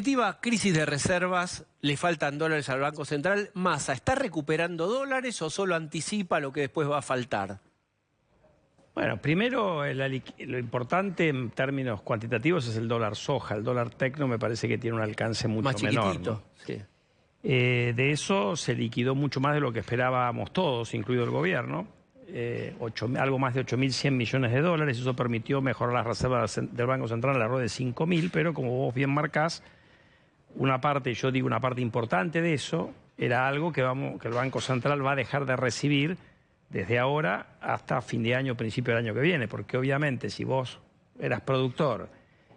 Definitiva, crisis de reservas, le faltan dólares al Banco Central. Massa, ¿está recuperando dólares o solo anticipa lo que después va a faltar? Bueno, primero lo importante en términos cuantitativos es el dólar soja. El dólar tecno me parece que tiene un alcance mucho Más menor, chiquitito, ¿no? sí. De eso se liquidó mucho más de lo que esperábamos todos, incluido el gobierno. Algo más de 8.100 millones de dólares. Eso permitió mejorar las reservas del Banco Central alrededor de 5.000, pero como vos bien marcás, una parte, yo digo una parte importante de eso, era algo que el Banco Central va a dejar de recibir desde ahora hasta fin de año, principio del año que viene, porque obviamente si vos eras productor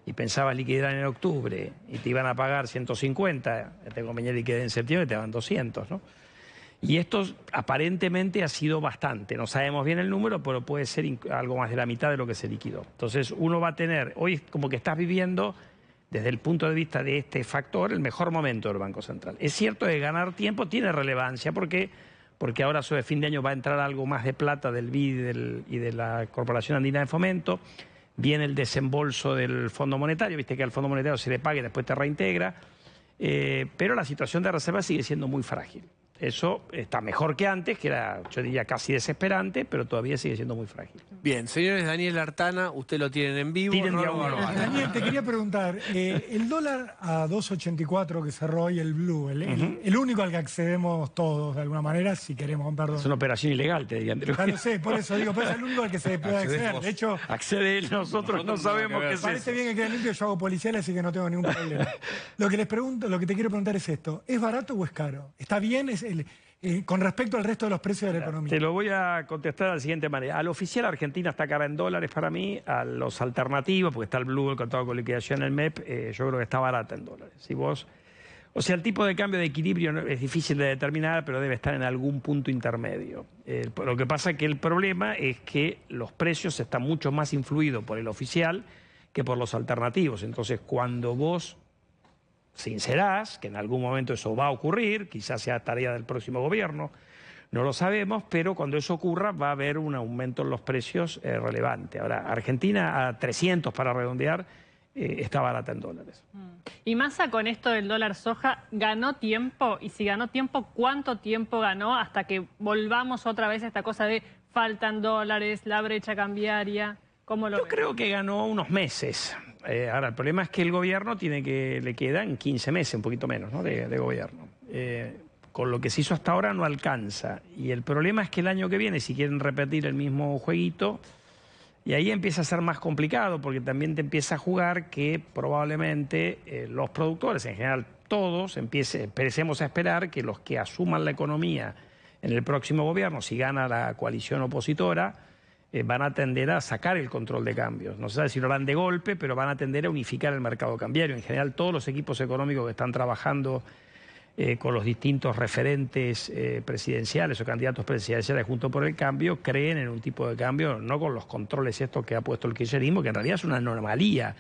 y pensabas liquidar en octubre y te iban a pagar 150, te convenía liquidar en septiembre y te daban 200, ¿no? Y esto aparentemente ha sido bastante, no sabemos bien el número, pero puede ser algo más de la mitad de lo que se liquidó. Entonces uno va a tener, hoy como que estás viviendo, desde el punto de vista de este factor, el mejor momento del Banco Central. Es cierto que ganar tiempo tiene relevancia, porque ahora sobre fin de año va a entrar algo más de plata del BID y de la Corporación Andina de Fomento, viene el desembolso del Fondo Monetario, viste que al Fondo Monetario se le paga y después te reintegra, pero la situación de reserva sigue siendo muy frágil. Eso está mejor que antes, que era, yo diría, casi desesperante, pero todavía sigue siendo muy frágil. Bien, señores, Daniel Artana, usted lo tienen en vivo. Daniel, te quería preguntar, el dólar a 2.84 que cerró hoy el Blue, el único al que accedemos todos de alguna manera, si queremos, perdón. Es una operación ilegal, te dirían. Claro, sé, por eso digo, pero es el único al que se puede acceder. De hecho, accede él, nosotros no sabemos qué es eso. Parece bien que quede limpio, yo hago policial, así que no tengo ningún problema. Lo que te quiero preguntar es esto, ¿es barato o es caro? ¿Está bien con respecto al resto de los precios de la economía? Te lo voy a contestar de la siguiente manera. Al oficial Argentina está cara en dólares para mí, a los alternativos, porque está el Blue, el contado con liquidación, el MEP, yo creo que está barata en dólares. Si vos, o sea, el tipo de cambio de equilibrio es difícil de determinar, pero debe estar en algún punto intermedio. Lo que pasa es que el problema es que los precios están mucho más influidos por el oficial que por los alternativos. Entonces, cuando vos sincerás que en algún momento eso va a ocurrir, quizás sea tarea del próximo gobierno, no lo sabemos, pero cuando eso ocurra va a haber un aumento en los precios relevante. Ahora, Argentina a 300 para redondear está barata en dólares. Y Massa con esto del dólar soja, ¿ganó tiempo? Y si ganó tiempo, ¿cuánto tiempo ganó hasta que volvamos otra vez a esta cosa de faltan dólares, la brecha cambiaria? ¿Cómo lo ves? Yo creo que ganó unos meses. Ahora, el problema es que el gobierno le quedan 15 meses, un poquito menos, ¿no?, de gobierno. Con lo que se hizo hasta ahora no alcanza. Y el problema es que el año que viene, si quieren repetir el mismo jueguito, y ahí empieza a ser más complicado, porque también te empieza a jugar que probablemente los productores, en general todos, empecemos a esperar que los que asuman la economía en el próximo gobierno, si gana la coalición opositora, van a tender a sacar el control de cambios. No sé si lo harán de golpe, pero van a tender a unificar el mercado cambiario. En general, todos los equipos económicos que están trabajando con los distintos referentes presidenciales o candidatos presidenciales junto por el cambio, creen en un tipo de cambio, no con los controles estos que ha puesto el kirchnerismo, que en realidad es una anomalía.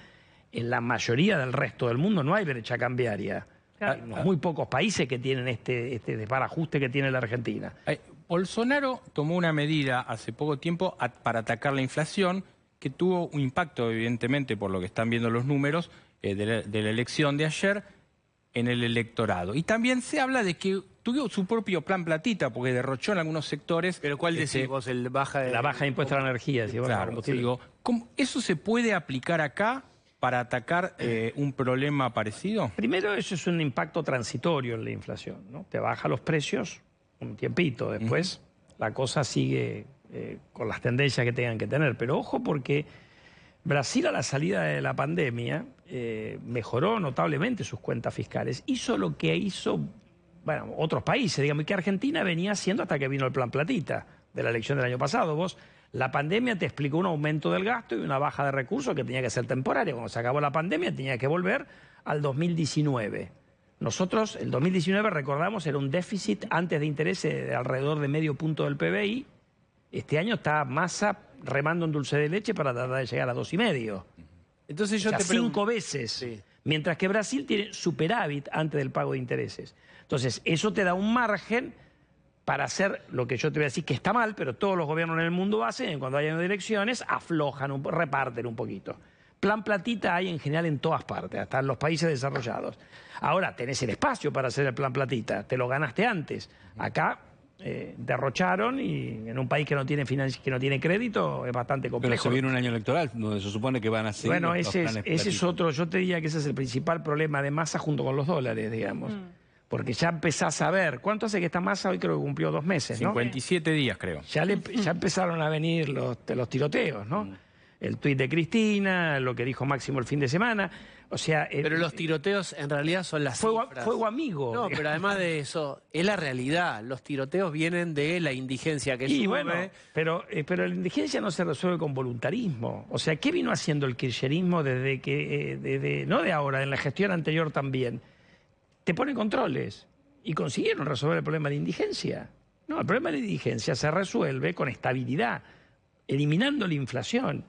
En la mayoría del resto del mundo no hay brecha cambiaria. Hay muy pocos países que tienen este desbarajuste que tiene la Argentina. Bolsonaro tomó una medida hace poco tiempo para atacar la inflación, que tuvo un impacto, evidentemente, por lo que están viendo los números de la elección de ayer, en el electorado. Y también se habla de que tuvo su propio plan platita, porque derrochó en algunos sectores. ¿Pero cuál decís vos? La baja de impuestos a la energía. Si claro, digo, ¿eso se puede aplicar acá para atacar un problema parecido? Primero, eso es un impacto transitorio en la inflación, ¿no? Te baja los precios un tiempito, después la cosa sigue con las tendencias que tengan que tener. Pero ojo, porque Brasil a la salida de la pandemia mejoró notablemente sus cuentas fiscales. Hizo lo que hizo, bueno, otros países, digamos, y que Argentina venía haciendo hasta que vino el plan platita de la elección del año pasado. La pandemia te explicó un aumento del gasto y una baja de recursos que tenía que ser temporaria. Cuando se acabó la pandemia tenía que volver al 2019. Nosotros, el 2019, recordamos, era un déficit antes de intereses de alrededor de medio punto del PBI. Este año está Massa remando en dulce de leche para tratar de llegar a 2,5. Entonces yo te pregunto, 5 veces. Sí. Mientras que Brasil tiene superávit antes del pago de intereses. Entonces, eso te da un margen para hacer lo que yo te voy a decir que está mal, pero todos los gobiernos en el mundo hacen, cuando hay elecciones, aflojan, reparten un poquito. Plan platita hay en general en todas partes, hasta en los países desarrollados. Ahora, tenés el espacio para hacer el plan platita, te lo ganaste antes. Acá derrocharon y en un país que no tiene crédito es bastante complejo. Pero se viene un año electoral donde se supone que van a seguir bueno, los planes ese es otro, yo te diría que ese es el principal problema de Massa junto con los dólares, digamos. Porque ya empezás a ver, ¿cuánto hace que está Massa? Hoy creo que cumplió 2 meses, ¿no? 57 días, creo. Ya empezaron a venir los tiroteos, ¿no? El tuit de Cristina, lo que dijo Máximo el fin de semana. O sea, pero los tiroteos en realidad son las cifras. Fuego amigo. No, pero además de eso, es la realidad. Los tiroteos vienen de la indigencia que sube. Bueno, pero la indigencia no se resuelve con voluntarismo. O sea, ¿qué vino haciendo el kirchnerismo no de ahora, en la gestión anterior también? Te pone controles y consiguieron resolver el problema de indigencia. No, el problema de la indigencia se resuelve con estabilidad, eliminando la inflación.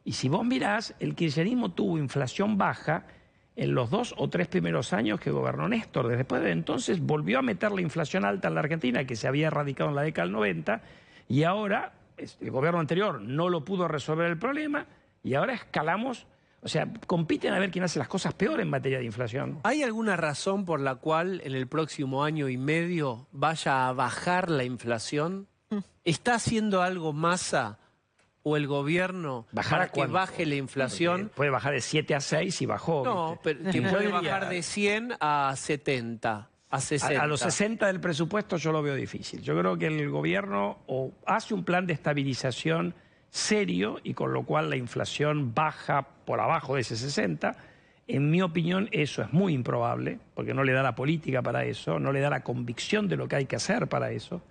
Y si vos mirás, el kirchnerismo tuvo inflación baja en los 2 o 3 primeros años que gobernó Néstor. Después de entonces volvió a meter la inflación alta en la Argentina, que se había erradicado en la década del 90, y ahora el gobierno anterior no lo pudo resolver el problema, y ahora escalamos, o sea, compiten a ver quién hace las cosas peor en materia de inflación. ¿Hay alguna razón por la cual en el próximo año y medio vaya a bajar la inflación? ¿Está haciendo algo Massa o el gobierno para que baje la inflación? Puede bajar de 7 a 6 y bajó. No, ¿viste? pero que puede bajar de 100 a 70, a 60. A los 60 del presupuesto yo lo veo difícil. Yo creo que el gobierno o hace un plan de estabilización serio y con lo cual la inflación baja por abajo de ese 60. En mi opinión eso es muy improbable porque no le da la política para eso, no le da la convicción de lo que hay que hacer para eso.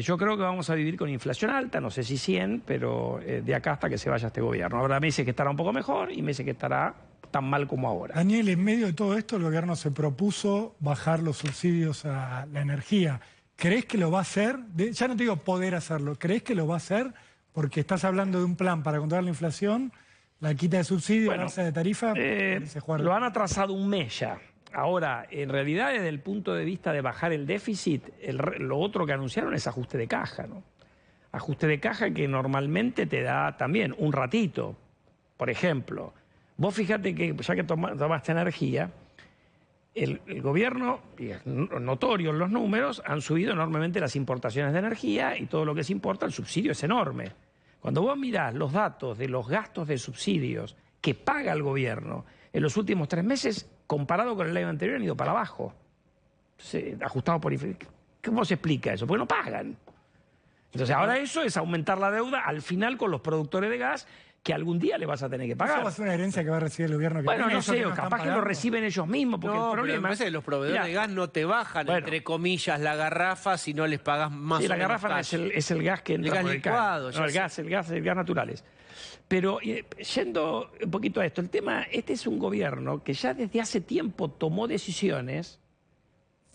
Yo creo que vamos a vivir con inflación alta, no sé si 100, pero de acá hasta que se vaya este gobierno. Habrá meses que estará un poco mejor y meses que estará tan mal como ahora. Daniel, en medio de todo esto el gobierno se propuso bajar los subsidios a la energía. ¿Crees que lo va a hacer? Ya no te digo poder hacerlo, ¿crees que lo va a hacer? Porque estás hablando de un plan para controlar la inflación, la quita de subsidio, la alza de tarifa. Lo han atrasado un mes ya. Ahora, en realidad, desde el punto de vista de bajar el déficit, lo otro que anunciaron es ajuste de caja, ¿no? Ajuste de caja que normalmente te da también un ratito. Por ejemplo, vos fíjate que, ya que tomaste energía, el gobierno, y es notorio en los números, han subido enormemente las importaciones de energía y todo lo que se importa, el subsidio es enorme. Cuando vos mirás los datos de los gastos de subsidios que paga el gobierno en los últimos 3 meses, comparado con el año anterior, han ido para abajo. Entonces, ajustado por inflación. ¿Cómo se explica eso? Porque no pagan. Entonces, ahora eso es aumentar la deuda al final con los productores de gas que algún día le vas a tener que pagar. ¿Eso va a ser una herencia que va a recibir el gobierno? Bueno, no sé, capaz que lo reciben ellos mismos, porque el problema es que los proveedores de gas no te bajan, entre comillas, la garrafa si no les pagas más. Sí, la garrafa no es el gas que entra por el licuado. No, el gas naturales. Pero yendo un poquito a esto, el tema, este es un gobierno que ya desde hace tiempo tomó decisiones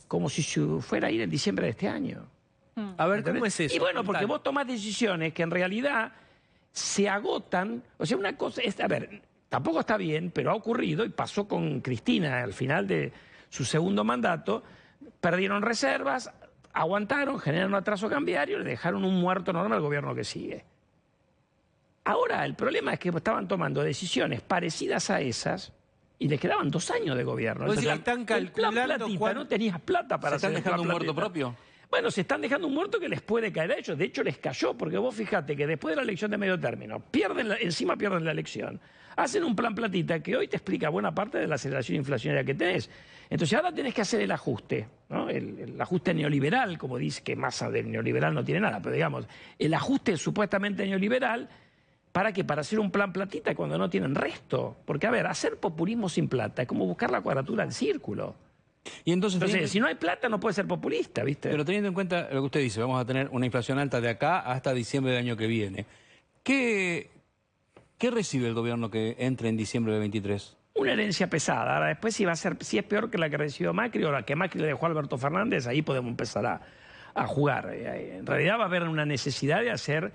como si fuera a ir en diciembre de este año. A ver, ¿cómo es eso? Y bueno, porque vos tomás decisiones que en realidad se agotan. O sea, una cosa es, a ver, tampoco está bien, pero ha ocurrido y pasó con Cristina al final de su segundo mandato, perdieron reservas, aguantaron, generaron un atraso cambiario, le dejaron un muerto enorme al gobierno que sigue. Ahora, el problema es que estaban tomando decisiones parecidas a esas y les quedaban 2 años de gobierno. Entonces, están calculando no tenías plata para hacer. ¿Se están dejando un muerto propio? Bueno, se están dejando un muerto que les puede caer a ellos. De hecho, les cayó, porque vos fíjate que después de la elección de medio término, encima pierden la elección. Hacen un plan platita que hoy te explica buena parte de la aceleración inflacionaria que tenés. Entonces ahora tenés que hacer el ajuste, ¿no? El ajuste neoliberal, como dice, que Massa del neoliberal no tiene nada, pero digamos, el ajuste supuestamente neoliberal. ¿Para qué? Para hacer un plan platita cuando no tienen resto. Porque, a ver, hacer populismo sin plata es como buscar la cuadratura del círculo. Y entonces si no hay plata no puede ser populista, ¿viste? Pero teniendo en cuenta lo que usted dice, vamos a tener una inflación alta de acá hasta diciembre del año que viene. ¿Qué recibe el gobierno que entre en diciembre de 23? Una herencia pesada. Ahora, después si es peor que la que recibió Macri o la que Macri le dejó a Alberto Fernández, ahí podemos empezar a jugar. En realidad va a haber una necesidad de hacer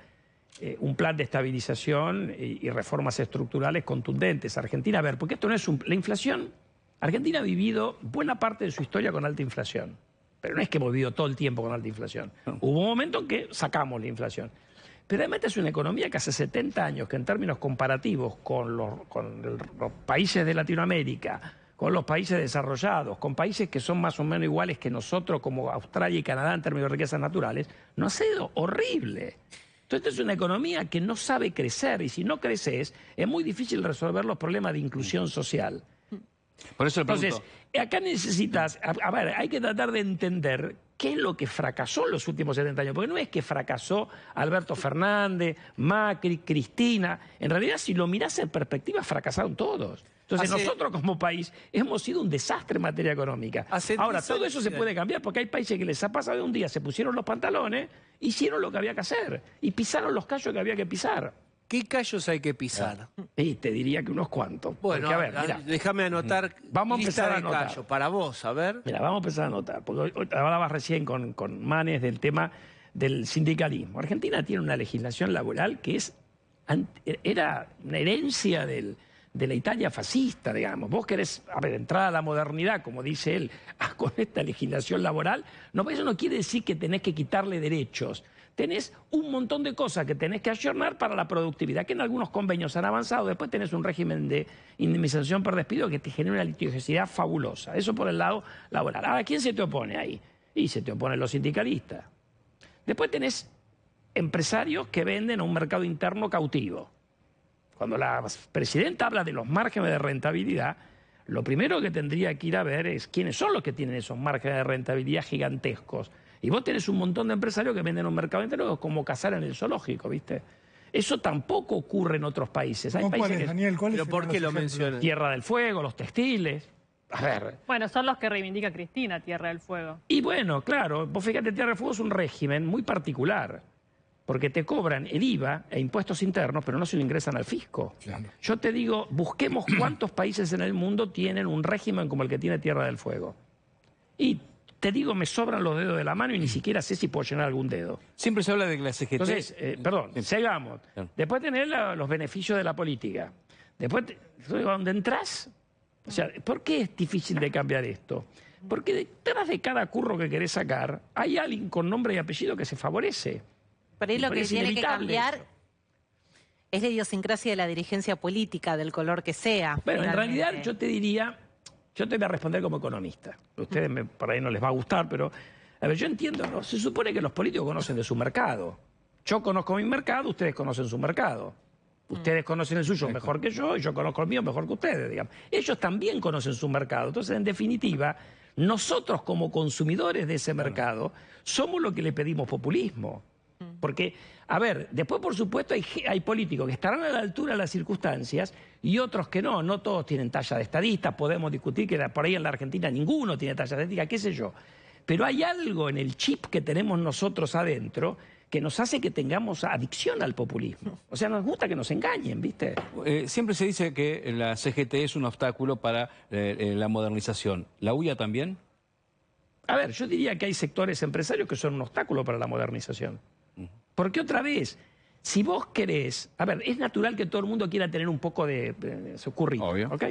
un plan de estabilización y reformas estructurales contundentes. Argentina, a ver, porque esto no es la inflación. Argentina ha vivido buena parte de su historia con alta inflación, pero no es que hemos vivido todo el tiempo con alta inflación. Hubo un momento en que sacamos la inflación. Pero además es una economía que hace 70 años, que en términos comparativos con los países de Latinoamérica, con los países desarrollados, con países que son más o menos iguales que nosotros, como Australia y Canadá en términos de riquezas naturales, nos ha sido horrible. Entonces, es una economía que no sabe crecer, y si no creces, es muy difícil resolver los problemas de inclusión social. Por eso le pregunto. Entonces, acá necesitas, a ver, hay que tratar de entender qué es lo que fracasó en los últimos 70 años, porque no es que fracasó Alberto Fernández, Macri, Cristina, en realidad si lo mirás en perspectiva fracasaron todos. Entonces nosotros como país hemos sido un desastre en materia económica. Ahora, todo eso se puede cambiar porque hay países que les ha pasado de un día, se pusieron los pantalones, hicieron lo que había que hacer y pisaron los callos que había que pisar. ¿Qué callos hay que pisar? Y te diría que unos cuantos. Bueno, porque, a ver, mirá, déjame anotar. Vamos a empezar a anotar. Callo para vos, a ver. Mira, vamos a empezar a anotar, porque hoy hablabas recién con Manes del tema del sindicalismo. Argentina tiene una legislación laboral que era una herencia de la Italia fascista, digamos. Vos querés, a ver, entrar a la modernidad, como dice él, con esta legislación laboral, eso no quiere decir que tenés que quitarle derechos. Tenés un montón de cosas que tenés que ayornar para la productividad, que en algunos convenios han avanzado. Después tenés un régimen de indemnización por despido que te genera una litigiosidad fabulosa. Eso por el lado laboral. Ahora, ¿quién se te opone ahí? Y se te oponen los sindicalistas. Después tenés empresarios que venden a un mercado interno cautivo. Cuando la presidenta habla de los márgenes de rentabilidad, lo primero que tendría que ir a ver es quiénes son los que tienen esos márgenes de rentabilidad gigantescos. Y vos tenés un montón de empresarios que venden a un mercado interno como cazar en el zoológico, ¿viste? Eso tampoco ocurre en otros países. Hay países que... Daniel, ¿cuál es ¿Pero por qué lo mencionas? Tierra del Fuego, los textiles. A ver. Bueno, son los que reivindica Cristina, Tierra del Fuego. Y bueno, claro, vos fíjate, Tierra del Fuego es un régimen muy particular, porque te cobran el IVA e impuestos internos, pero no se lo ingresan al fisco. Claro. Yo te digo, busquemos cuántos países en el mundo tienen un régimen como el que tiene Tierra del Fuego. Y te digo, me sobran los dedos de la mano y ni siquiera sé si puedo llenar algún dedo. Siempre se habla de que la CGT... Entonces, perdón, sigamos. Claro. Después tenés los beneficios de la política. Después, donde entras, o sea, ¿por qué es difícil de cambiar esto? Porque detrás de cada curro que querés sacar, hay alguien con nombre y apellido que se favorece. Pero ahí lo que tiene que cambiar es la idiosincrasia de la dirigencia política, del color que sea. Bueno, finalmente. en realidad yo te diría, yo te voy a responder como economista. A ustedes por ahí no les va a gustar, pero a ver, yo entiendo, ¿no? Se supone que los políticos conocen de su mercado. Yo conozco mi mercado, ustedes conocen su mercado. Ustedes conocen el suyo mejor que yo y yo conozco el mío mejor que ustedes, digamos. Ellos también conocen su mercado. Entonces, en definitiva, nosotros como consumidores de ese mercado somos los que le pedimos populismo. Porque, a ver, después por supuesto hay políticos que estarán a la altura de las circunstancias y otros que no. No todos tienen talla de estadistas, podemos discutir que por ahí en la Argentina ninguno tiene talla de estadística, qué sé yo. Pero hay algo en el chip que tenemos nosotros adentro que nos hace que tengamos adicción al populismo. O sea, nos gusta que nos engañen, ¿viste? Siempre se dice que la CGT es un obstáculo para la modernización. ¿La UIA también? A ver, yo diría que hay sectores empresarios que son un obstáculo para la modernización. Porque otra vez, si vos querés... A ver, es natural que todo el mundo quiera tener un poco de su currículum, obvio. ¿ok?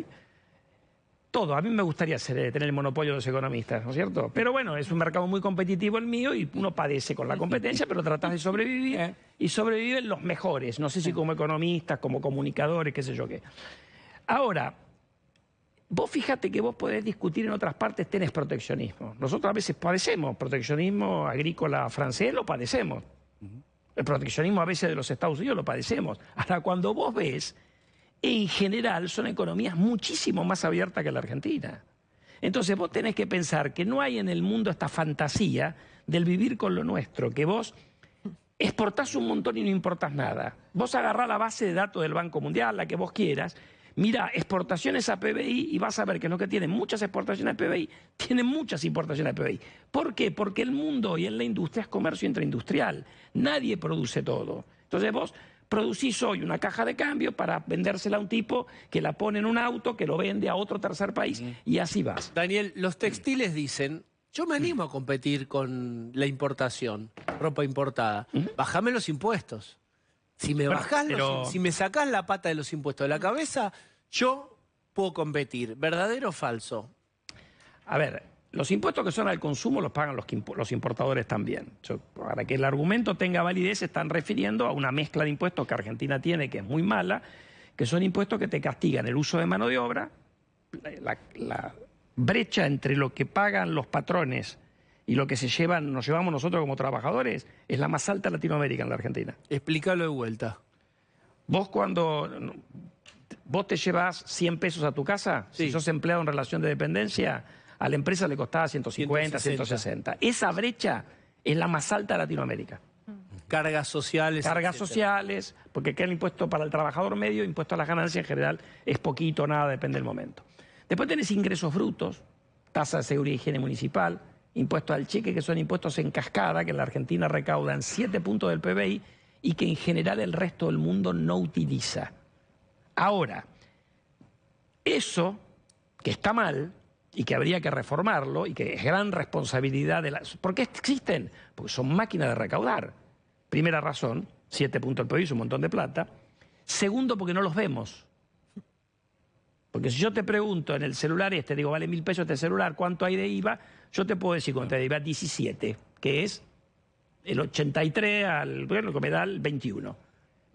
Todo. A mí me gustaría tener el monopolio de los economistas, ¿no es cierto? Pero bueno, es un mercado muy competitivo el mío y uno padece con la competencia, pero tratás de sobrevivir y sobreviven los mejores. No sé si como economistas, como comunicadores, qué sé yo qué. Ahora, vos fíjate que vos podés discutir en otras partes, tenés proteccionismo. Nosotros a veces padecemos proteccionismo agrícola francés, lo padecemos. El proteccionismo a veces de los Estados Unidos lo padecemos. Hasta cuando vos ves, en general son economías muchísimo más abiertas que la Argentina. Entonces vos tenés que pensar que no hay en el mundo esta fantasía del vivir con lo nuestro, que vos exportás un montón y no importás nada. Vos agarrás la base de datos del Banco Mundial, la que vos quieras, mira, exportaciones a PBI y vas a ver que no que tienen muchas exportaciones a PBI, tienen muchas importaciones a PBI. ¿Por qué? Porque el mundo hoy en la industria es comercio intraindustrial. Nadie produce todo. Entonces vos producís hoy una caja de cambio para vendérsela a un tipo que la pone en un auto, que lo vende a otro tercer país y así vas. Daniel, los textiles dicen, yo me animo a competir con la importación, ropa importada. Bajame los impuestos. Si me bajás si me sacás la pata de los impuestos de la cabeza, yo puedo competir. ¿Verdadero o falso? A ver, los impuestos que son al consumo los pagan los importadores también. Para que el argumento tenga validez, se están refiriendo a una mezcla de impuestos que Argentina tiene, que es muy mala, que son impuestos que te castigan el uso de mano de obra, la brecha entre lo que pagan los patrones y lo que nos llevamos nosotros como trabajadores es la más alta en Latinoamérica, en la Argentina. Explícalo de vuelta. Vos te llevas 100 pesos a tu casa, sí. Si sos empleado en relación de dependencia, a la empresa le costaba 150, 160. Esa brecha es la más alta de Latinoamérica. Cargas sociales. Cargas sociales, porque acá el impuesto para el trabajador medio, impuesto a las ganancias en general, es poquito, nada, depende del momento. Después tenés ingresos brutos, tasa de seguridad y higiene municipal, impuestos al cheque, que son impuestos en cascada, que en la Argentina recaudan 7 puntos del PBI y que en general el resto del mundo no utiliza. Ahora, eso, que está mal y que habría que reformarlo y que es gran responsabilidad de las... ¿Por qué existen? Porque son máquinas de recaudar. Primera razón, 7 puntos del PBI es un montón de plata. Segundo, porque no los vemos. Porque si yo te pregunto en el celular digo, vale 1.000 pesos este celular, ¿cuánto hay de IVA? Yo te puedo decir cuánto hay de IVA, 17, que es el 83 al, bueno, que me da el 21.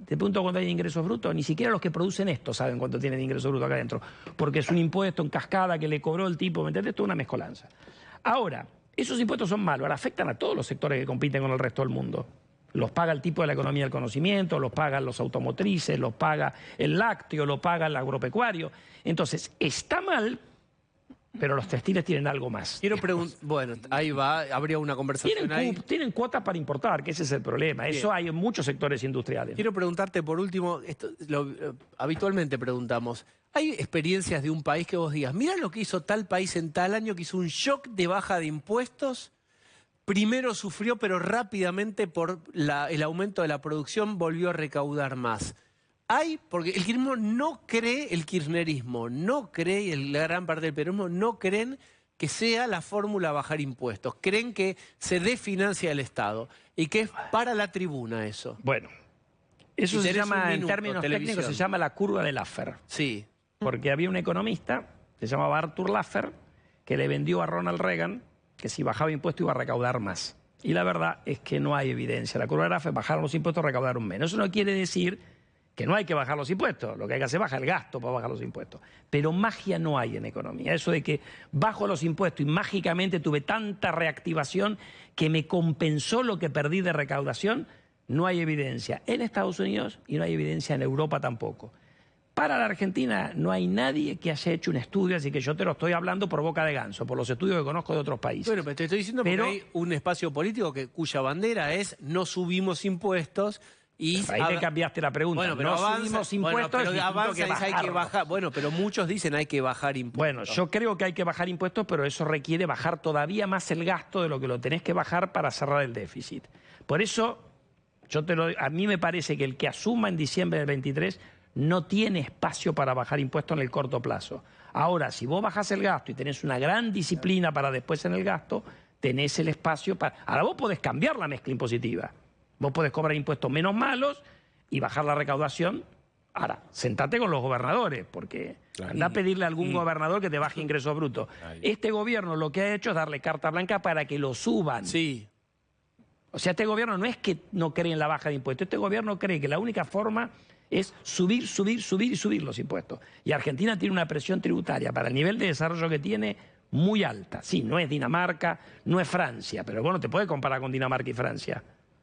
Te pregunto cuánto hay de ingresos brutos, ni siquiera los que producen esto saben cuánto tienen de ingresos brutos acá adentro, porque es un impuesto en cascada que le cobró el tipo, ¿me entendés? Esto es una mezcolanza. Ahora, esos impuestos son malos, ahora afectan a todos los sectores que compiten con el resto del mundo. Los paga el tipo de la economía del conocimiento, los pagan los automotrices, los paga el lácteo, lo paga el agropecuario. Entonces, está mal, pero los textiles tienen algo más. Quiero preguntar, bueno, ahí va, habría una conversación ahí. Tienen cuotas para importar, que ese es el problema. Bien. Eso hay en muchos sectores industriales. Quiero preguntarte por último, habitualmente preguntamos, ¿hay experiencias de un país que vos digas, mira lo que hizo tal país en tal año, que hizo un shock de baja de impuestos? Primero sufrió, pero rápidamente por el aumento de la producción volvió a recaudar más. Porque el kirchnerismo no cree, y la gran parte del peronismo no creen que sea la fórmula bajar impuestos. Creen que se desfinancia el Estado y que es para la tribuna eso. Bueno, eso se llama, en términos técnicos, se llama la curva de Laffer. Sí. Porque había un economista, se llamaba Arthur Laffer, que le vendió a Ronald Reagan que si bajaba impuestos iba a recaudar más. Y la verdad es que no hay evidencia. La curva de Laffer, bajaron los impuestos, recaudaron menos. Eso no quiere decir que no hay que bajar los impuestos. Lo que hay que hacer es bajar el gasto para bajar los impuestos. Pero magia no hay en economía. Eso de que bajo los impuestos y mágicamente tuve tanta reactivación que me compensó lo que perdí de recaudación, no hay evidencia en Estados Unidos y no hay evidencia en Europa tampoco. Para la Argentina no hay nadie que haya hecho un estudio, así que yo te lo estoy hablando por boca de ganso, por los estudios que conozco de otros países. Bueno, pero te estoy diciendo porque hay un espacio político cuya bandera es no subimos impuestos y... Ahí te cambiaste la pregunta. Bueno, pero no subimos impuestos, pero avanza y hay que bajar. Bueno, pero muchos dicen hay que bajar impuestos. Bueno, yo creo que hay que bajar impuestos, pero eso requiere bajar todavía más el gasto de lo que lo tenés que bajar para cerrar el déficit. Por eso, a mí me parece que el que asuma en diciembre del 23... no tiene espacio para bajar impuestos en el corto plazo. Ahora, si vos bajás el gasto y tenés una gran disciplina para después en el gasto, tenés el espacio para... Ahora vos podés cambiar la mezcla impositiva. Vos podés cobrar impuestos menos malos y bajar la recaudación. Ahora, sentate con los gobernadores, porque anda a pedirle a algún gobernador que te baje ingresos brutos. Este gobierno lo que ha hecho es darle carta blanca para que lo suban. Sí. O sea, este gobierno no es que no cree en la baja de impuestos. Este gobierno cree que la única forma es subir los impuestos. Y Argentina tiene una presión tributaria para el nivel de desarrollo que tiene muy alta. Sí, no es Dinamarca, no es Francia, pero bueno, te puede comparar con Dinamarca y Francia.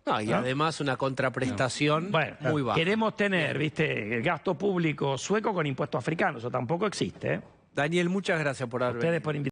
No, y además una contraprestación muy baja. Queremos tener, viste, el gasto público sueco con impuestos africanos. Eso tampoco existe. Daniel, muchas gracias por haber venido.